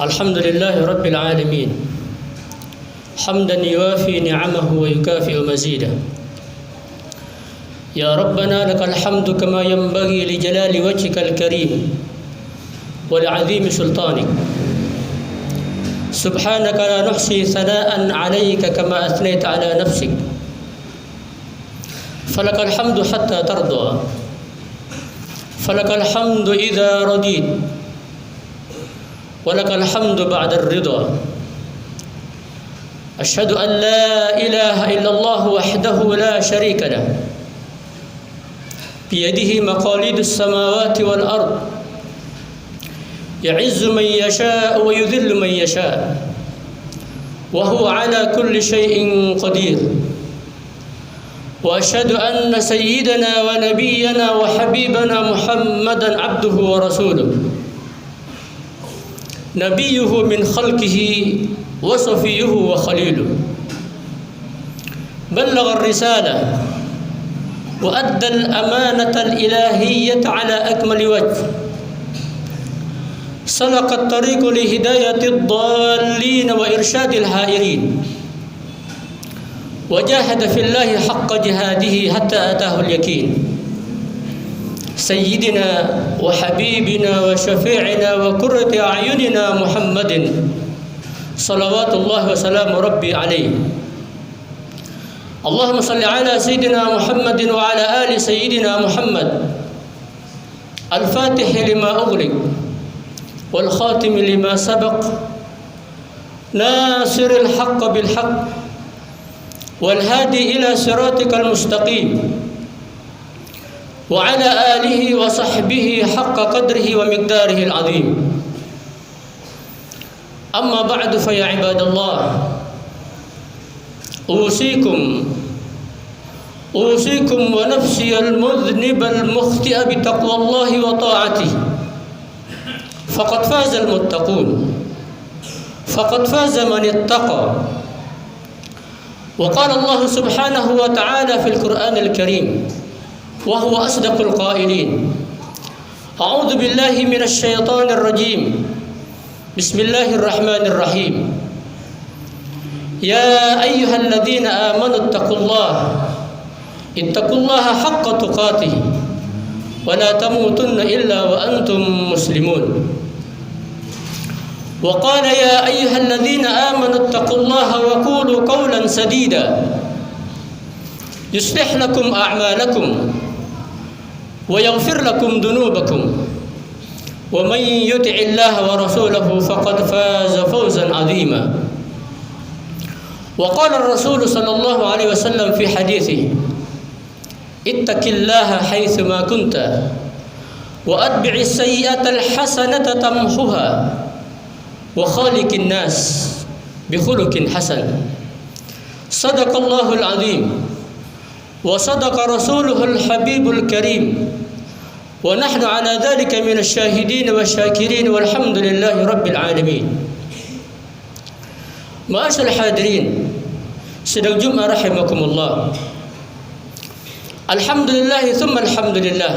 الحمد لله رب العالمين حمدا يوافي نعمه ويكافئ مزيده. يا ربنا لك الحمد كما ينبغي لجلال وجهك الكريم ولعظيم سلطانك. سبحانك لا نحصي ثناء عليك كما أثنيت على نفسك. فلك الحمد حتى ترضى، فلك الحمد إذا رضيت، ولك الحمد بعد الرضا. أشهد أن لا إله إلا الله وحده لا شريك له، بيده مقاليد السماوات والأرض، يعز من يشاء ويذل من يشاء، وهو على كل شيء قدير. وأشهد أن سيدنا ونبينا وحبيبنا محمدا عبده ورسوله، نبيه من خلقه وصفيه وخليله، بلغ الرسالة وأدى الأمانة الإلهية على أكمل وجه، سلك الطريق لهداية الضالين وإرشاد الحائرين، وجاهد في الله حق جهاده حتى أتاه اليقين. سيدنا وحبيبنا وشفيعنا وقرة أعيننا محمد صلوات الله وسلام ربي عليه. اللهم صل على سيدنا محمد وعلى آل سيدنا محمد الفاتح لما أغلق والخاتم لما سبق، ناصر الحق بالحق والهادي إلى صراطك المستقيم، وعلى آله وصحبه حق قدره ومقداره العظيم. أما بعد فيا عباد الله، أوصيكم ونفسي المذنب المخطئ بتقوى الله وطاعته، فقد فاز المتقون، فقد فاز من اتقى. وقال الله سبحانه وتعالى في القرآن الكريم وهو أصدق القائلين: أعوذ بالله من الشيطان الرجيم، بسم الله الرحمن الرحيم. يا أيها الذين آمنوا اتقوا الله حق تقاته ولا تموتن إلا وأنتم مسلمون. وقال: يا أيها الذين آمنوا اتقوا الله وقولوا قولا سديدا يصلح لكم أعمالكم ويغفر لكم ذنوبكم، ومن يطع الله ورسوله فقد فاز فوزا عظيما. وقال الرسول صلى الله عليه وسلم في حديثه: اتق الله حيثما كنت وأتبع السيئة الحسنة تمحها وخالق الناس بخلق حسن. صدق الله العظيم وصدق رسوله الحبيب الكريم، ونحن على ذلك من الشاهدين والشاكرين، والحمد لله رب العالمين. Ma'asyiral hadirin sidang Jumat rahimakumullah. Alhamdulillah tsumma alhamdulillah.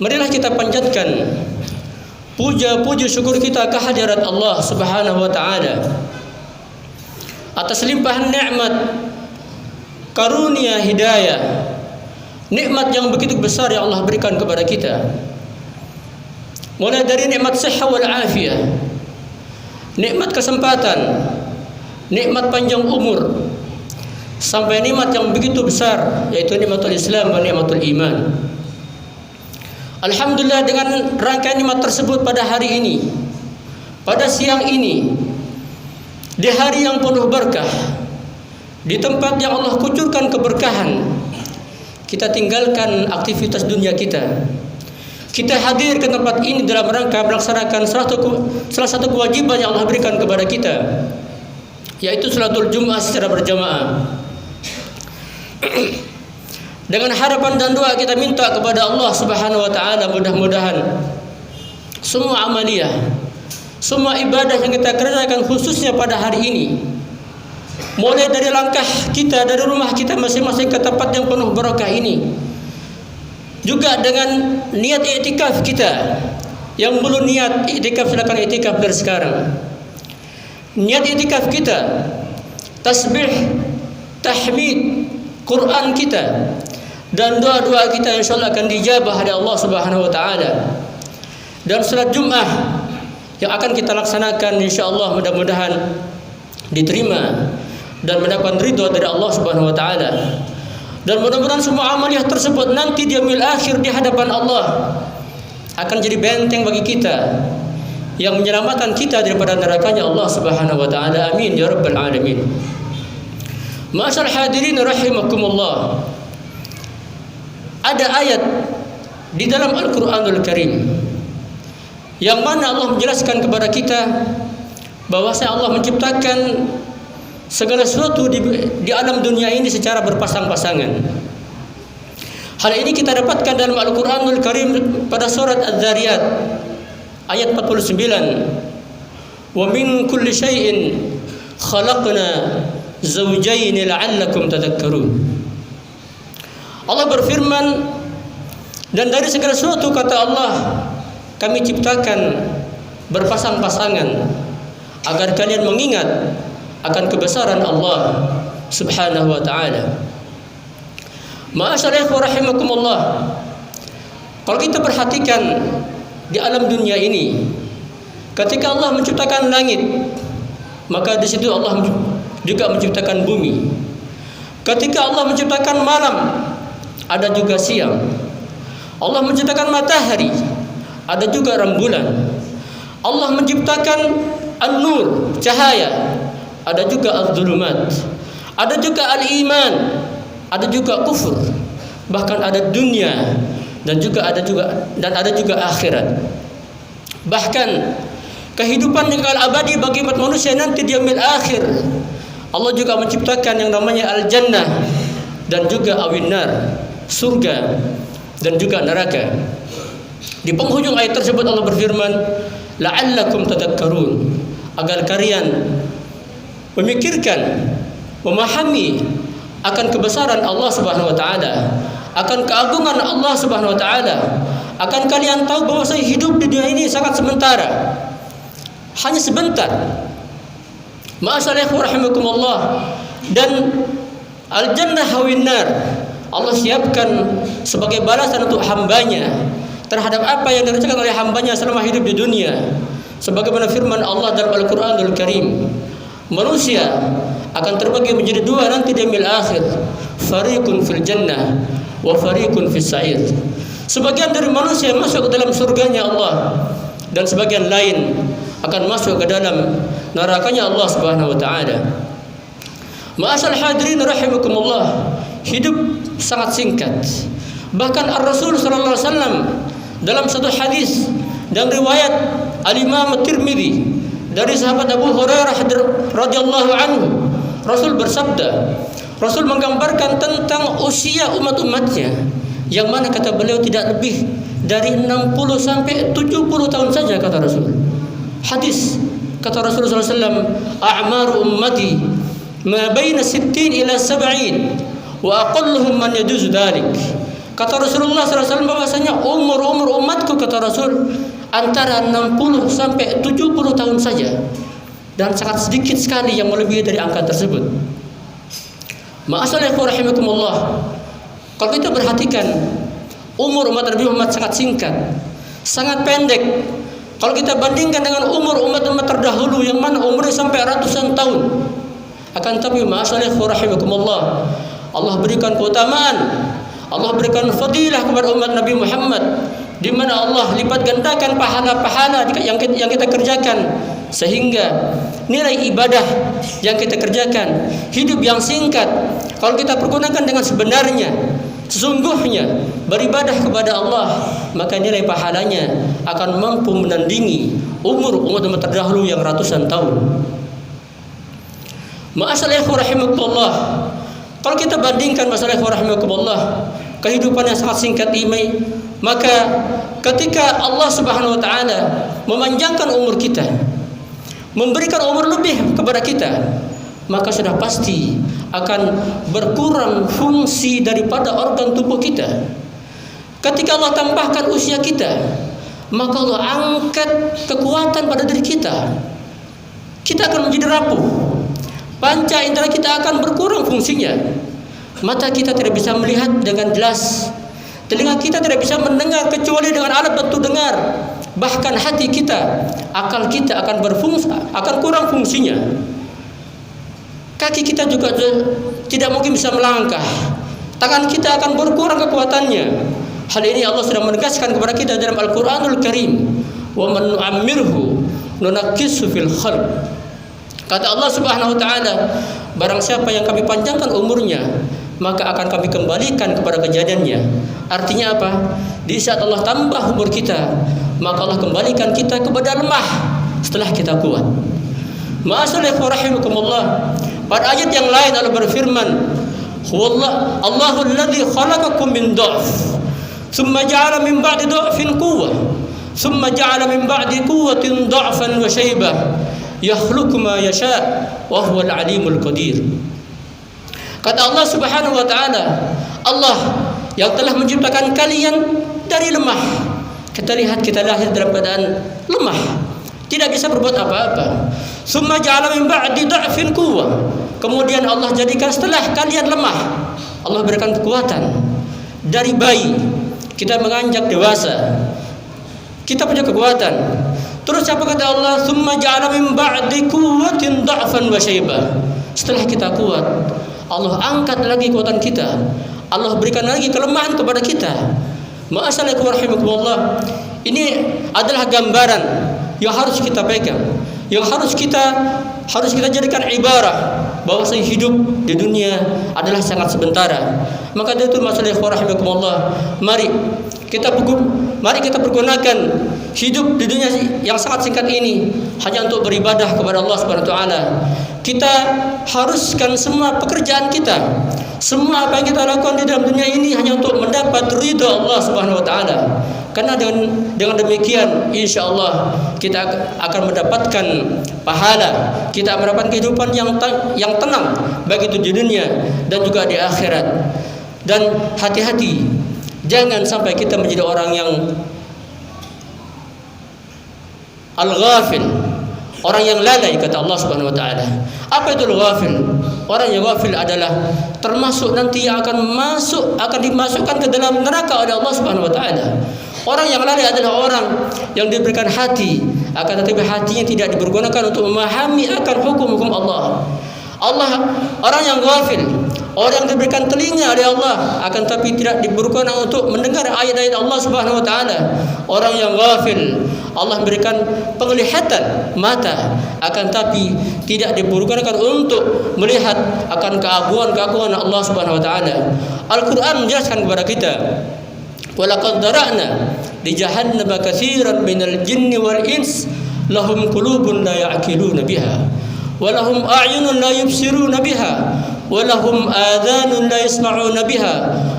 Marilah kita panjatkan puja-puji syukur kita kehadirat Allah Subhanahu wa taala atas limpahan nikmat karunia hidayah, nikmat yang begitu besar yang Allah berikan kepada kita. Mulai dari nikmat sehat wal afiyah, nikmat kesempatan, nikmat panjang umur, sampai nikmat yang begitu besar yaitu nikmatul Islam dan nikmatul iman. Alhamdulillah, dengan rangkaian nikmat tersebut pada hari ini, pada siang ini, di hari yang penuh berkah, di tempat yang Allah kucurkan keberkahan, kita tinggalkan aktivitas dunia kita. Kita hadir ke tempat ini dalam rangka melaksanakan salah satu kewajiban yang Allah berikan kepada kita, yaitu salatul Jumat secara berjamaah. Dengan harapan dan doa kita minta kepada Allah Subhanahu wa taala, mudah-mudahan semua amaliyah, semua ibadah yang kita kerjakan khususnya pada hari ini, mulai dari langkah kita dari rumah kita masing-masing ke tempat yang penuh berkah ini, juga dengan niat i'tikaf kita Yang belum niat i'tikaf silakan i'tikaf dari sekarang. Niat i'tikaf kita, tasbih, tahmid, Quran kita, dan doa-doa kita insyaallah akan dijabah oleh Allah Subhanahu wa taala. Dan salat Jumat yang akan kita laksanakan insyaallah mudah-mudahan diterima dan mendapatkan ridha dari Allah Subhanahu wa taala. Dan mudah-mudahan semua amaliyah tersebut nanti di yaumil akhir di hadapan Allah akan jadi benteng bagi kita yang menyelamatkan kita daripada nerakanya Allah Subhanahu wa taala. Amin ya rabbal alamin. Ma'asyiral hadirin rahimakumullah. Ada ayat di dalam Al-Qur'anul Karim yang mana Allah menjelaskan kepada kita bahwa Allah menciptakan segala sesuatu di alam dunia ini secara berpasang-pasangan. Hal ini kita dapatkan dalam Al-Qur'anul Karim pada surat Az-Zariyat ayat 49. Wa min kulli syai'in khalaqna zawjayn la'allakum tadhakkarun. Allah berfirman, dan dari segala sesuatu kata Allah kami ciptakan berpasang-pasangan agar kalian mengingat akan kebesaran Allah Subhanahu wa taala. Ma'asyiral rahimakumullah. Kalau kita perhatikan di alam dunia ini, ketika Allah menciptakan langit, maka di situ Allah juga menciptakan bumi. Ketika Allah menciptakan malam, ada juga siang. Allah menciptakan matahari, ada juga rembulan. Allah menciptakan an-nur, cahaya, ada juga az-zulumat, ada juga al-iman, ada juga kufur, bahkan ada dunia dan ada juga akhirat. Bahkan kehidupan yang kekal abadi bagi umat manusia nanti di yaumil akhir. Allah juga menciptakan yang namanya al-jannah dan juga awin-nar, surga dan juga neraka. Di penghujung ayat tersebut Allah berfirman, la'allakum tadhakkarun, agar kalian memikirkan, memahami akan kebesaran Allah Subhanahu wa taala, akan keagungan Allah Subhanahu wa taala, akan kalian tahu bahwa hidup di dunia ini sangat sementara. Hanya sebentar. Ma'asyiral rahimakumullah. Dan al-jannah hawin nar Allah siapkan sebagai balasan untuk hambanya terhadap apa yang dikerjakan oleh hambanya selama hidup di dunia. Sebagaimana firman Allah dalam Al-Qur'anul Karim, manusia akan terbagi menjadi dua nanti di yaumil akhir, fariqun fil jannah wa fariqun fis sa'ir. Sebagian dari manusia masuk ke dalam surganya Allah dan sebagian lain akan masuk ke dalam nerakanya Allah Subhanahu wa taala. Ma'asyiral hadirin rahimakumullah, hidup sangat singkat. Bahkan Ar-Rasul sallallahu alaihi wasallam dalam satu hadis dan riwayat Al-Imam At-Tirmidzi dari sahabat Abu Hurairah radhiyallahu anhu, Rasul bersabda, Rasul menggambarkan tentang usia umat-umatnya, yang mana kata beliau tidak lebih dari 60 sampai 70 tahun saja kata Rasul. Hadis kata Rasulullah SAW, a'maru ummati ma baina 60 ila 70 wa aqalluhum man yajuzu dzalik. Kata Rasulullah SAW bahwasanya umur umatku kata Rasul antara 60 sampai 70 tahun saja, dan sangat sedikit sekali yang melebihi dari angka tersebut. Ma'asyiral rahimakumullah, kalau kita perhatikan umur umat Nabi Muhammad sangat singkat, sangat pendek. Kalau kita bandingkan dengan umur umat-umat terdahulu yang mana umurnya sampai ratusan tahun. Akan tapi ma'asyiral rahimakumullah, Allah berikan keutamaan, Allah berikan fadilah kepada umat Nabi Muhammad, di mana Allah lipat gandakan pahala-pahala yang kita kerjakan, sehingga nilai ibadah yang kita kerjakan, hidup yang singkat, kalau kita pergunakan dengan sebenarnya, sesungguhnya beribadah kepada Allah, maka nilai pahalanya akan mampu menandingi umur umat terdahulu yang ratusan tahun. Ma'asyiral rahimakumullah, kalau kita bandingkan ma'asyiral rahimakumullah, kehidupan yang sangat singkat ini, maka ketika Allah Subhanahu wa taala memanjangkan umur kita, memberikan umur lebih kepada kita, maka sudah pasti akan berkurang fungsi daripada organ tubuh kita. Ketika Allah tambahkan usia kita, maka Allah angkat kekuatan pada diri kita. Kita akan menjadi rapuh. Panca indera kita akan berkurang fungsinya. Mata kita tidak bisa melihat dengan jelas. Telinga kita tidak bisa mendengar kecuali dengan alat bantu dengar. Bahkan hati kita, akal kita akan berfungsi, akan kurang fungsinya. Kaki kita juga tidak mungkin bisa melangkah. Tangan kita akan berkurang kekuatannya. Hal ini Allah sudah menegaskan kepada kita dalam Al-Quranul Karim. Wa man nu'ammirhu nunakkishu fil khalq. Kata Allah Subhanahu wa taala, barang siapa yang kami panjangkan umurnya, maka akan kami kembalikan kepada kejadiannya. Artinya apa? Di saat Allah tambah umur kita, maka Allah kembalikan kita kepada lemah setelah kita kuat. Ma'asyiral rahimakumullah. Pada ayat yang lain Allah berfirman, "Huwallahu Allahu alladzi khalaqakum min dha'f, thumma ja'ala min ba'di dha'fin quwwah, thumma ja'ala min ba'di quwwatin dha'fan wa shaybah, yakhluqu ma yasha' wa huwal 'alimul qadir." Kata Allah Subhanahu wa taala, Allah yang telah menciptakan kalian dari lemah. Kita lihat kita lahir dalam keadaan lemah, tidak bisa berbuat apa-apa. Summa ja'ala min ba'di dha'fin quwwah. Kemudian Allah jadikan setelah kalian lemah, Allah berikan kekuatan. Dari bayi kita menganjak dewasa, kita punya kekuatan. Terus apa kata Allah? Summa ja'ala min ba'di quwwatin dha'fan wa shaybah. Setelah kita kuat, Allah angkat lagi kekuatan kita. Allah berikan lagi kelemahan kepada kita. Ma'asyiral rahimakumullah. Ini adalah gambaran yang harus kita pegang, yang harus kita jadikan ibarah bahwa hidup di dunia adalah sangat sementara. Maka dari itu ma'asyiral rahimakumullah, mari kita pergunakan hidup di dunia yang sangat singkat ini hanya untuk beribadah kepada Allah Subhanahu wa taala. Kita haruskan semua pekerjaan kita, semua apa yang kita lakukan di dalam dunia ini hanya untuk mendapat ridha Allah Subhanahu wa taala. Karena dengan demikian insyaallah kita akan mendapatkan pahala, kita mendapatkan kehidupan yang tenang baik itu di dunia dan juga di akhirat. Dan hati-hati, jangan sampai kita menjadi orang yang al-ghafil, orang yang lalai, kata Allah Subhanahu wa taala. Apa itu al-ghafil? Orang yang ghafil adalah termasuk nanti yang akan dimasukkan ke dalam neraka oleh Allah Subhanahu wa taala. Orang yang lalai adalah orang yang diberikan hati, akan tetapi hatinya tidak dipergunakan untuk memahami akan hukum-hukum Allah. Orang yang ghafil, orang yang diberikan telinga oleh Allah, akan tapi tidak diberikan untuk mendengar ayat-ayat Allah Subhanahu wa taala. Orang yang ghafil, Allah berikan penglihatan mata, akan tapi tidak dipergunakan untuk melihat akan keagungan Allah Subhanahu wa taala. Al-Qur'an menjelaskan kepada kita, "Walaqad dara'na li jahannama katsiran minal jinni wal ins lahum qulubun la ya'qiluna biha wa lahum a'yunun la yubsiruna biha wa lahum adhanun la yasma'una biha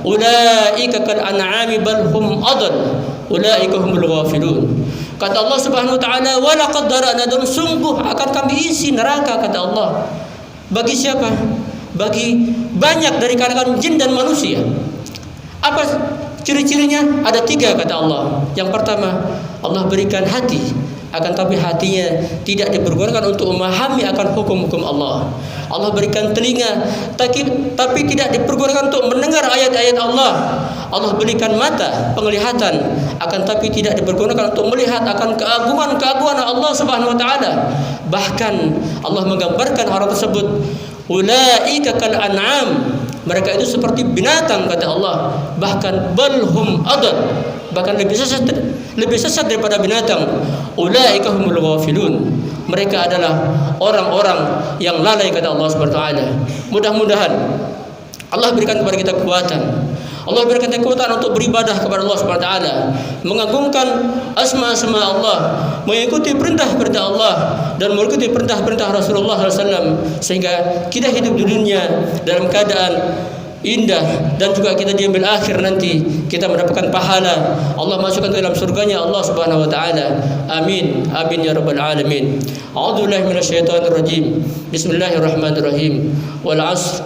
ulaika kal an'ami bal hum adall ulaika humul ghafilun." Kata Allah Subhanahu wa taala, "Wa laqad dara'na," dan sungguh akan kami isi neraka, kata Allah. Bagi siapa? Bagi banyak dari kalangan jin dan manusia. Apa ciri-cirinya? Ada 3 kata Allah. Yang pertama, Allah berikan hati, akan tapi hatinya tidak dipergunakan untuk memahami akan hukum-hukum Allah. Allah berikan telinga, tapi tidak dipergunakan untuk mendengar ayat-ayat Allah. Allah berikan mata, penglihatan, akan tapi tidak dipergunakan untuk melihat akan keagungan Allah Subhanahu wa taala. Bahkan Allah menggambarkan orang tersebut, ulaika kal an'am, mereka itu seperti binatang, kata Allah. Bahkan balhum adad, bahkan lebih sesat daripada binatang. Ulaika humul ghafilun, mereka adalah orang-orang yang lalai, kata Allah Subhanahu wa taala. Mudah-mudahan Allah berikan kepada kita kekuatan, Allah berikan kekuatan untuk beribadah kepada Allah Subhanahu wa taala, mengagungkan asma-asma Allah, mengikuti perintah-perintah Allah dan mengikuti perintah-perintah Rasulullah SAW, sehingga kita hidup di dunia dalam keadaan indah dan juga kita diambil akhir nanti kita mendapatkan pahala. Allah masukkan ke dalam surganya Allah Subhanahu wa taala. Amin. Amin ya rabbal alamin. A'udzubillahi minasyaitonir rajim. Bismillahirrahmanirrahim. Wal 'asr.